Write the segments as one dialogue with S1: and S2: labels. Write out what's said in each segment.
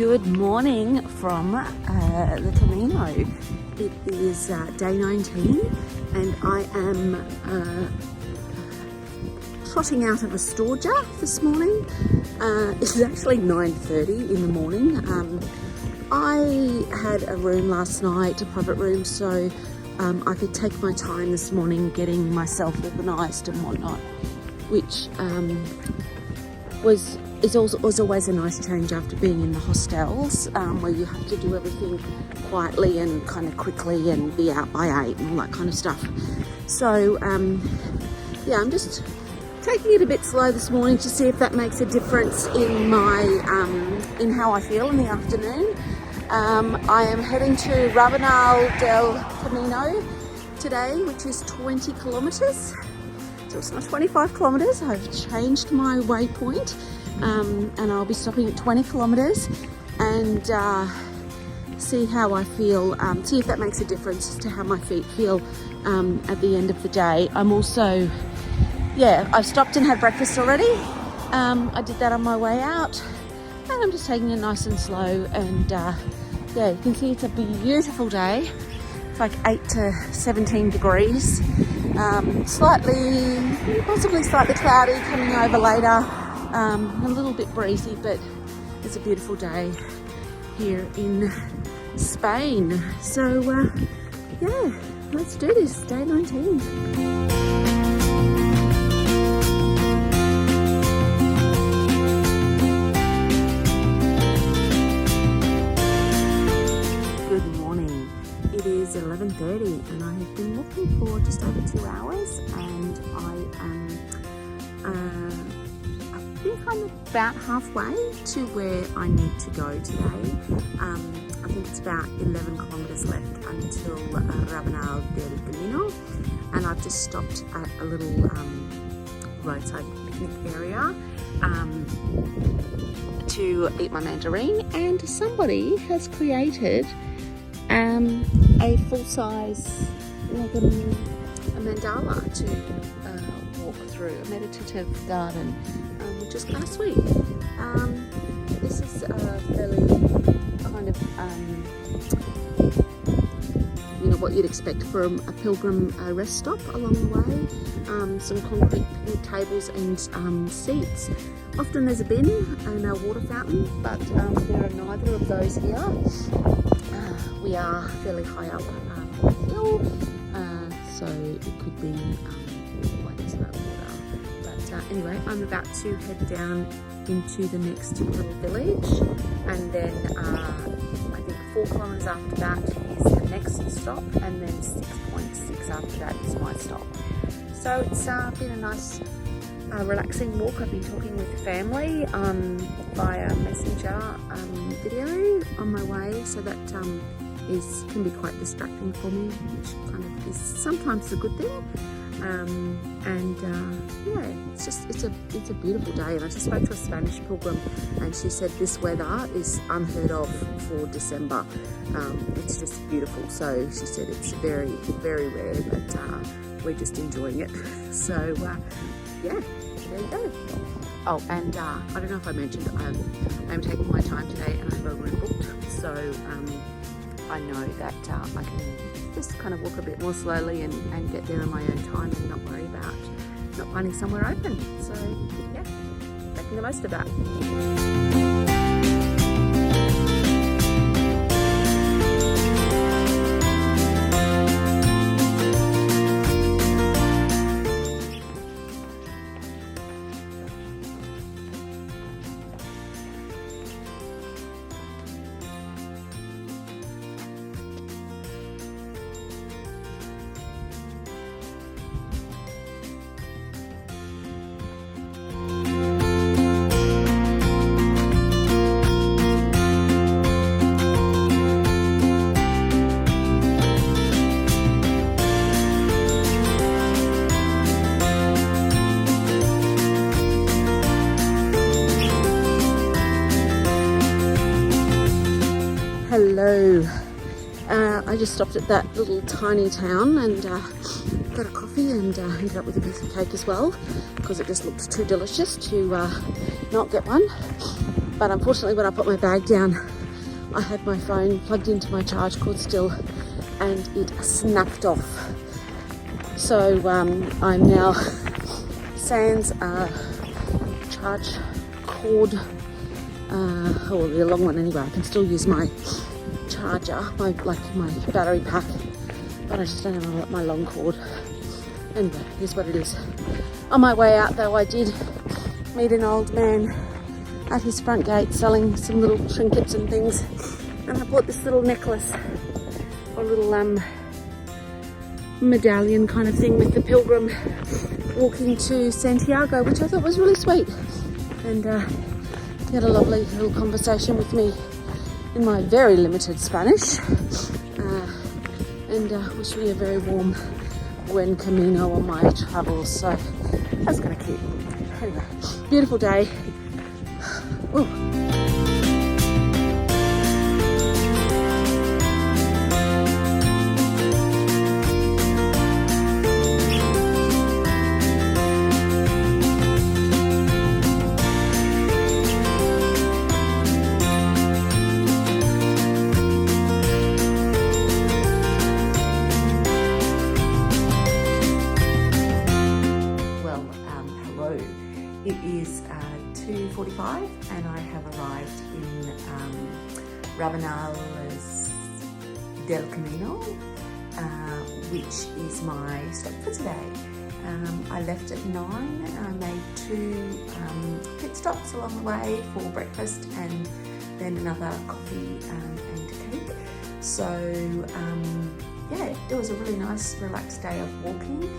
S1: Good morning from the Camino. It is day 19 and I am trotting out of Astorga this morning. It's actually 9:30 in the morning. I had a room last night, a private room, so I could take my time this morning getting myself organised and whatnot, which was always a nice change after being in the hostels, where you have to do everything quietly and kind of quickly and be out by 8 and all that kind of stuff. So yeah, I'm just taking it a bit slow this morning to see if that makes a difference in my in how I feel in the afternoon. I am heading to Rabanal del Camino today, which is 20 kilometres. So it's not 25 kilometres. I've changed my waypoint, and I'll be stopping at 20 kilometres and see how I feel, see if that makes a difference as to how my feet feel at the end of the day. I'm also, yeah, I've stopped and had breakfast already. I did that on my way out, and I'm just taking it nice and slow. And yeah, you can see it's a beautiful day. It's like 8 to 17 degrees. Possibly slightly cloudy coming over later. A little bit breezy, but it's a beautiful day here in Spain. So yeah, let's do this, day 19. Good morning. It is 11:30 and I have been walking for just over 2 hours, and I think I'm about halfway to where I need to go today. I think it's about 11 kilometres left until Rabanal del Camino, and I've just stopped at a little roadside picnic area to eat my mandarin, and somebody has created a full-size, like a mandala to walk through, a meditative garden, which is kind of sweet. This is a fairly kind of, you know, what you'd expect from a pilgrim rest stop along the way. Some concrete picnic tables and seats. Often there's a bin and a water fountain, but there are neither of those here. We are fairly high up on the hill, so it could be quite slow water. But anyway, I'm about to head down into the next little village, and then I think 4 kilometres after that is the next stop, and then 6.6 after that is my stop. So it's been a nice relaxing walk. I've been talking with the family via messenger video on my way, so that can be quite distracting for me, which kind of is sometimes a good thing. Yeah, it's a beautiful day. And I just spoke to a Spanish pilgrim, and she said this weather is unheard of for December. It's just beautiful. So she said it's very, very rare, but we're just enjoying it. So yeah, there you go. Oh, and I don't know if I mentioned, I'm taking my time today, and I have a room booked. So I know that I can just kind of walk a bit more slowly and get there on my own time and not worry about not finding somewhere open. So yeah, making the most of that. Hello. I just stopped at that little tiny town and got a coffee and ended up with a piece of cake as well, because it just looked too delicious to not get one. But unfortunately, when I put my bag down I had my phone plugged into my charge cord still, and it snapped off. So I'm now sans charge cord, or the long one anyway. I can still use my charger, my battery pack, but I just don't have my long cord. Anyway, here's what it is. On my way out though, I did meet an old man at his front gate selling some little trinkets and things, and I bought this little necklace, or little medallion kind of thing with the pilgrim walking to Santiago, which I thought was really sweet. And he had a lovely little conversation with me in my very limited Spanish, and wished me a very warm buen camino on my travels. So that's kind of cute. Anyway, beautiful day. Ooh. It is 2:45 and I have arrived in Rabanal del Camino, which is my stop for today. I left at 9 and I made 2 pit stops along the way for breakfast and then another coffee and cake. So yeah, it was a really nice relaxed day of walking.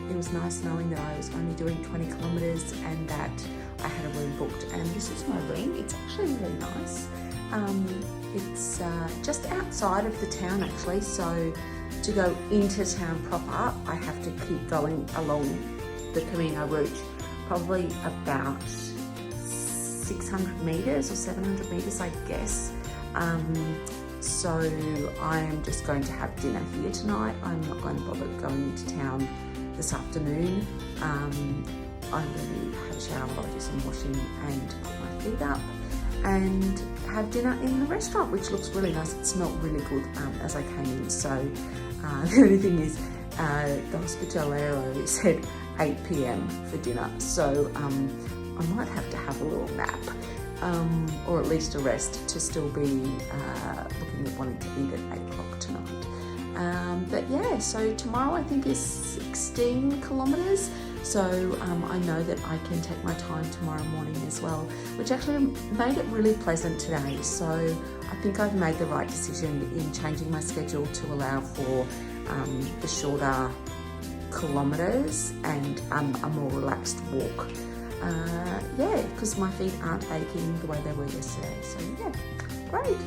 S1: It was nice knowing that I was only doing 20 kilometres and that I had a room booked, and this is my room. It's actually really nice. It's just outside of the town actually, so to go into town proper I have to keep going along the Camino route, probably about 600 metres or 700 metres I guess. So I'm just going to have dinner here tonight. I'm not going to bother going into town this afternoon. I'm going to have a shower, do some washing and put my feet up and have dinner in the restaurant, which looks really nice. It smelled really good as I came in. So the only thing is the hospitalero said 8 p.m. for dinner. So I might have to have a little nap. Or at least a rest to still be looking at wanting to eat at 8 o'clock tonight. But yeah, so tomorrow I think is 16 kilometres. So I know that I can take my time tomorrow morning as well, which actually made it really pleasant today. So I think I've made the right decision in changing my schedule to allow for the shorter kilometres and a more relaxed walk. Yeah, because my feet aren't aching the way they were yesterday. So yeah, great.